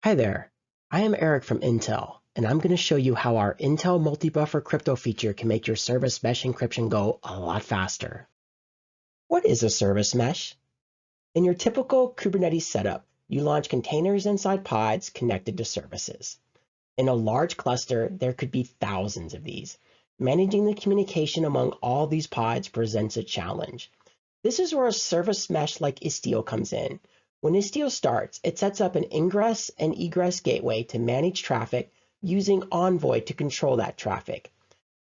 Hi there, I am Eric from Intel, and I'm going to show you how our Intel multi-buffer crypto feature can make your service mesh encryption go a lot faster. What is a service mesh? In your typical Kubernetes setup, you launch containers inside pods connected to services. In a large cluster, there could be thousands of these. Managing the communication among all these pods presents a challenge. This is where a service mesh like Istio comes in. When Istio starts, it sets up an ingress and egress gateway to manage traffic using Envoy to control that traffic.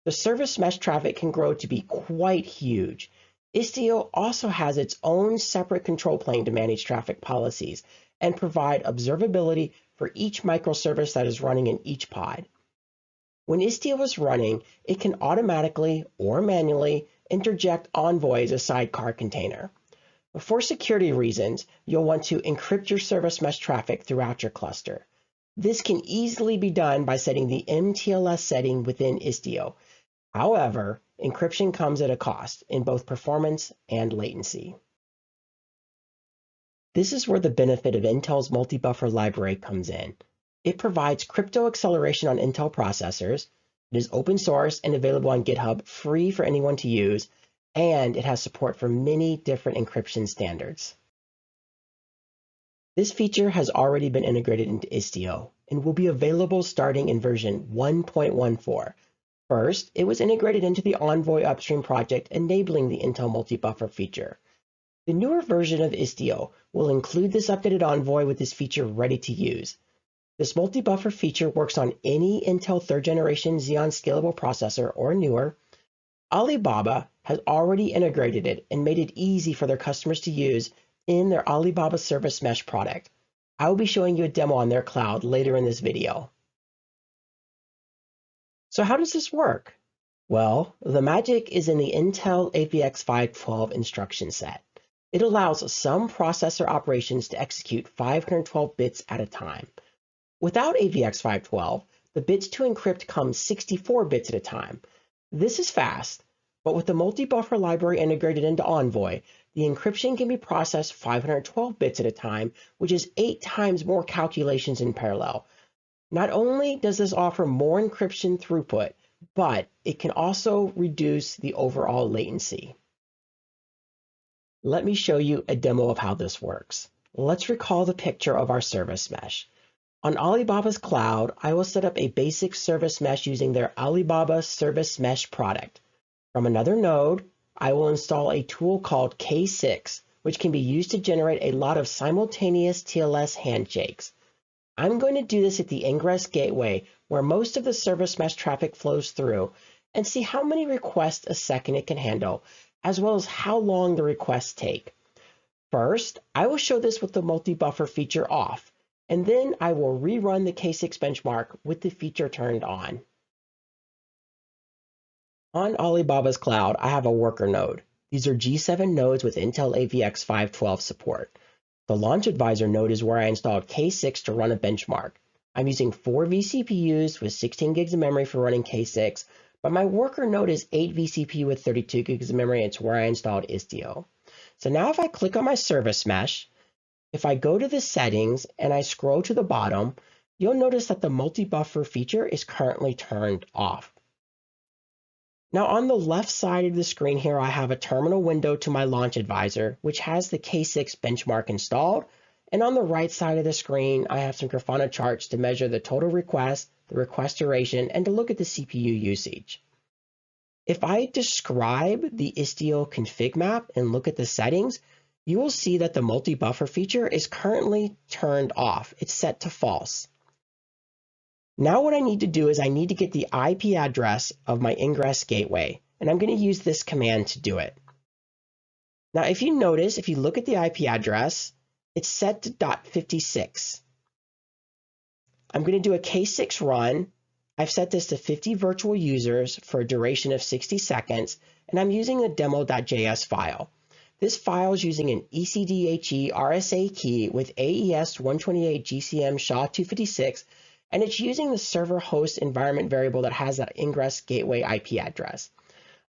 The service mesh traffic can grow to be quite huge. Istio also has its own separate control plane to manage traffic policies and provide observability for each microservice that is running in each pod. When Istio is running, it can automatically or manually interject Envoy as a sidecar container. For security reasons, you'll want to encrypt your service mesh traffic throughout your cluster. This can easily be done by setting the MTLS setting within Istio. However, encryption comes at a cost in both performance and latency. This is where the benefit of Intel's multi-buffer library comes in. It provides crypto acceleration on Intel processors. It is open source and available on GitHub, free for anyone to use, and it has support for many different encryption standards. This feature has already been integrated into Istio and will be available starting in version 1.14. First, it was integrated into the Envoy upstream project, enabling the Intel multi-buffer feature. The newer version of Istio will include this updated Envoy with this feature ready to use. This multi-buffer feature works on any Intel 3rd generation Xeon Scalable processor or newer. Alibaba has already integrated it and made it easy for their customers to use in their Alibaba Service Mesh product. I will be showing you a demo on their cloud later in this video. So how does this work? Well, the magic is in the Intel AVX 512 instruction set. It allows some processor operations to execute 512 bits at a time. Without AVX 512, the bits to encrypt come 64 bits at a time. This is fast, but with the multi-buffer library integrated into Envoy, the encryption can be processed 512 bits at a time, which is 8 times more calculations in parallel. Not only does this offer more encryption throughput, but it can also reduce the overall latency. Let me show you a demo of how this works. Let's recall the picture of our service mesh. On Alibaba's cloud, I will set up a basic service mesh using their Alibaba Service Mesh product. From another node, I will install a tool called K6, which can be used to generate a lot of simultaneous TLS handshakes. I'm going to do this at the ingress gateway, where most of the service mesh traffic flows through, and see how many requests a second it can handle, as well as how long the requests take. First, I will show this with the multi-buffer feature off, and then I will rerun the K6 benchmark with the feature turned on. On Alibaba's cloud, I have a worker node. These are G7 nodes with Intel AVX 512 support. The Launch Advisor node is where I installed K6 to run a benchmark. I'm using 4 vCPUs with 16 gigs of memory for running K6, but my worker node is 8 vCPU with 32 gigs of memory, and it's where I installed Istio. So now if I click on my service mesh, if I go to the settings and I scroll to the bottom, you'll notice that the multi-buffer feature is currently turned off. Now on the left side of the screen here, I have a terminal window to my Launch Advisor, which has the K6 benchmark installed. And on the right side of the screen, I have some Grafana charts to measure the total request, the request duration, and to look at the CPU usage. If I describe the Istio config map and look at the settings, you will see that the multi-buffer feature is currently turned off. It's set to false. Now what I need to do is I need to get the IP address of my ingress gateway, and I'm going to use this command to do it. Now if you notice, if you look at the IP address, it's set to .56. I'm going to do a K6 run. I've set this to 50 virtual users for a duration of 60 seconds, and I'm using a demo.js file. This file is using an ECDHE RSA key with AES 128 GCM SHA-256, and it's using the server host environment variable that has that ingress gateway IP address.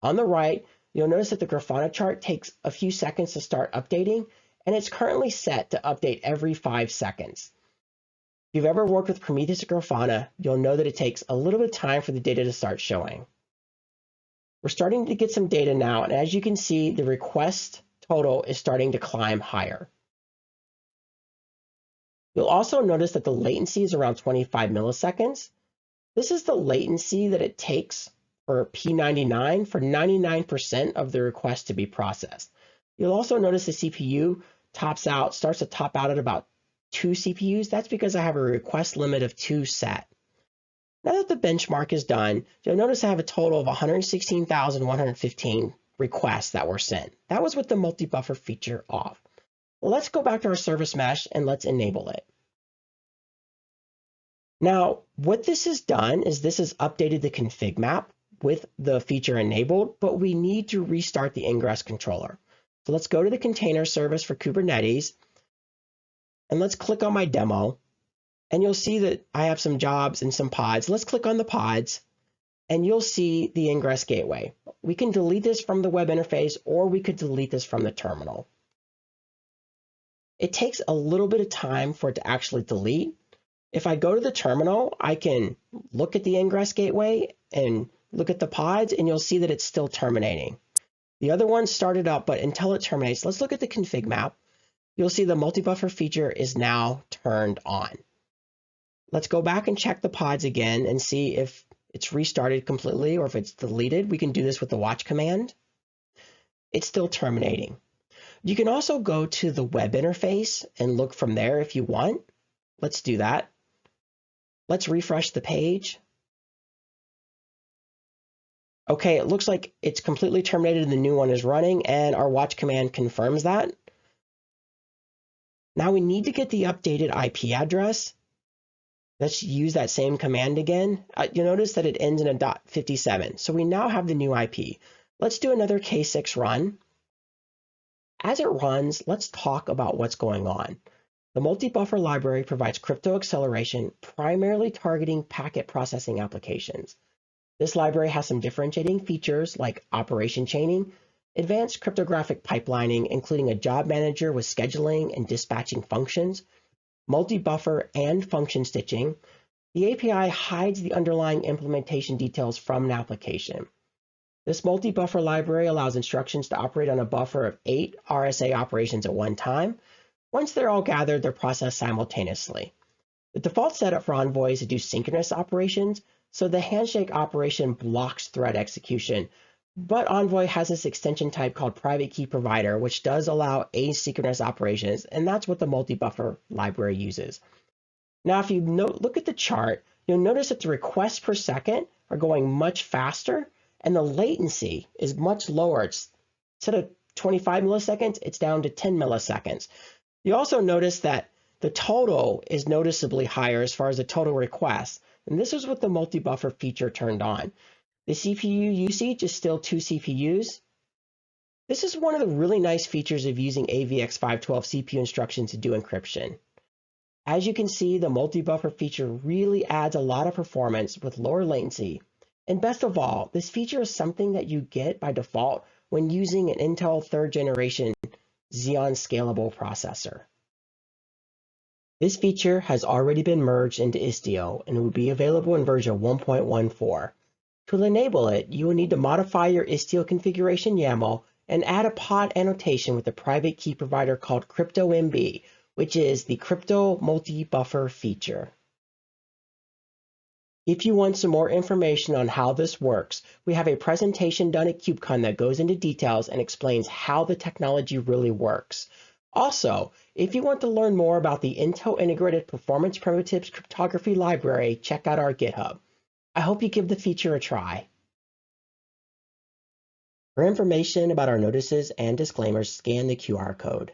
On the right, you'll notice that the Grafana chart takes a few seconds to start updating, and it's currently set to update every 5 seconds. If you've ever worked with Prometheus or Grafana, you'll know that it takes a little bit of time for the data to start showing. We're starting to get some data now, and as you can see, the request total is starting to climb higher. You'll also notice that the latency is around 25 milliseconds. This is the latency that it takes for P99 for 99% of the requests to be processed. You'll also notice the CPU starts to top out at about 2 CPUs. That's because I have a request limit of 2 set. Now that the benchmark is done, you'll notice I have a total of 116,115 requests that were sent. That was with the multi-buffer feature off. Well, let's go back to our service mesh and let's enable it. Now, what this has done is this has updated the config map with the feature enabled, but we need to restart the ingress controller. So let's go to the container service for Kubernetes, and let's click on my demo, and you'll see that I have some jobs and some pods. Let's click on the pods, and you'll see the ingress gateway. We can delete this from the web interface, or we could delete this from the terminal. It takes a little bit of time for it to actually delete. If I go to the terminal, I can look at the ingress gateway and look at the pods, and you'll see that it's still terminating. The other one started up, but until it terminates, let's look at the config map. You'll see the multi-buffer feature is now turned on. Let's go back and check the pods again and see if it's restarted completely or if it's deleted. We can do this with the watch command. It's still terminating. You can also go to the web interface and look from there if you want. Let's do that. Let's refresh the page. Okay, it looks like it's completely terminated and the new one is running, and our watch command confirms that. Now we need to get the updated IP address. Let's use that same command again. You'll notice that it ends in a .57, so we now have the new IP. Let's do another K6 run. As it runs, let's talk about what's going on. The multi-buffer library provides crypto acceleration, primarily targeting packet processing applications. This library has some differentiating features like operation chaining, advanced cryptographic pipelining, including a job manager with scheduling and dispatching functions, multi-buffer and function stitching. The API hides the underlying implementation details from an application. This multi-buffer library allows instructions to operate on a buffer of 8 RSA operations at one time. Once they're all gathered, they're processed simultaneously. The default setup for Envoy is to do synchronous operations, so the handshake operation blocks thread execution. But Envoy has this extension type called private key provider, which does allow asynchronous operations, and that's what the multi-buffer library uses. Now, if you look at the chart, you'll notice that the requests per second are going much faster, and the latency is much lower. Instead of 25 milliseconds, it's down to 10 milliseconds. You also notice that the total is noticeably higher as far as the total requests, and this is with the multi-buffer feature turned on. The CPU usage is still 2 CPUs. This is one of the really nice features of using AVX512 CPU instructions to do encryption. As you can see, the multi-buffer feature really adds a lot of performance with lower latency. And best of all, this feature is something that you get by default when using an Intel 3rd generation Xeon Scalable processor. This feature has already been merged into Istio and will be available in version 1.14. To enable it, you will need to modify your Istio configuration YAML and add a pod annotation with a private key provider called CryptoMB, which is the crypto multi-buffer feature. If you want some more information on how this works, we have a presentation done at KubeCon that goes into details and explains how the technology really works. Also, if you want to learn more about the Intel Integrated Performance Primitives Cryptography Library, check out our GitHub. I hope you give the feature a try. For information about our notices and disclaimers, scan the QR code.